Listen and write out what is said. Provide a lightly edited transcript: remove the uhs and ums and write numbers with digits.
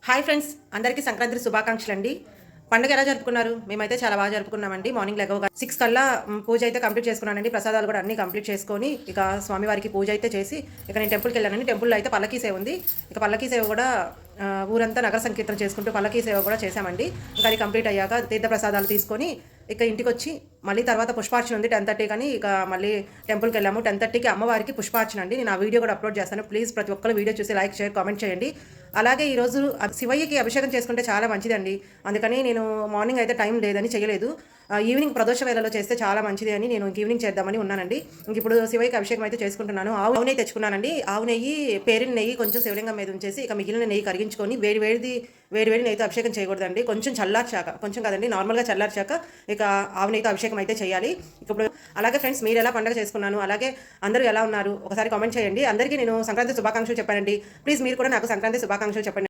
Hi friends, అందరికీ సంక్రాంతి శుభాకాంక్షలు అండి. పండుగ ఎలా జరుపుకున్నారు? మేమైతే చాలా బాగా జరుపుకున్నామండి. మార్నింగ్ లెగవగా 6 కల్లా పూజ అయితే కంప్లీట్ చేసుకున్నానండి. ప్రసాదాలు కూడా అన్నీ కంప్లీట్ చేసుకొని ఇక స్వామివారికి పూజ అయితే చేసి ఇక నేను టెంపుల్కి వెళ్ళానండి. టెంపుల్లో అయితే పల్లకీ సేవ ఉంది. ఇక పల్లకీ సేవ కూడా ఊరంతా నగర సంకీర్తన చేసుకుంటూ పల్లకీ సేవ కూడా చేశామండి. ఇంకా అది కంప్లీట్ అయ్యాక తీర్థ ప్రసాదాలు తీసుకొని ఇక ఇంటికి వచ్చి మళ్ళీ తర్వాత పుష్పార్చన ఉంది 10:30 కానీ ఇక మళ్ళీ టెంపుల్కి వెళ్ళాము. 10:30కి అమ్మవారికి పుష్పార్చన అండి. నేను ఆ వీడియో కూడా అప్లోడ్ చేస్తాను. ప్లీజ్ ప్రతి ఒక్కరు వీడియో చూసి లైక్, షేర్, కామెంట్ చేయండి. అలాగే ఈరోజు శివయ్యకి అభిషేకం చేసుకుంటే చాలా మంచిదండి. అందుకని నేను మార్నింగ్ అయితే టైం లేదని చేయలేదు. ఈవినింగ్ ప్రదోష వేళలో చేస్తే చాలా మంచిది అని నేను ఈవినింగ్ చేద్దామని ఉన్నానండి. ఇంక ఇప్పుడు శివయ్యకి అభిషేకం అయితే చేసుకుంటున్నాను. ఆవు నెయ్యి తెచ్చుకున్నానండి. ఆవు నెయ్యి, పేరిన నెయ్యి కొంచెం శివలింగం మీద ఉంచేసి ఇక మిగిలిన నెయ్యి కరిగించుకొని వేడి నెయ్యితో అభిషేకం చేయకూడదండి. కొంచెం చల్లార్చాక, కొంచెం కదండి నార్మల్గా చల్లార్చాక ఇక ఆవు నెయ్యితో అభిషేకం అయితే చేయాలి. ఇప్పుడు అలాగే ఫ్రెండ్స్, మీరు ఎలా పండుగ చేసుకున్నాను, అలాగే అందరూ ఎలా ఉన్నారు ఒకసారి కామెంట్ చేయండి. అందరికీ నేను సంక్రాంతి శుభాకాంక్షలు చెప్పానండి. ప్లీజ్ మీరు కూడా నాకు సంక్రాంతి శుభాకాంక్షలు చెప్పండి.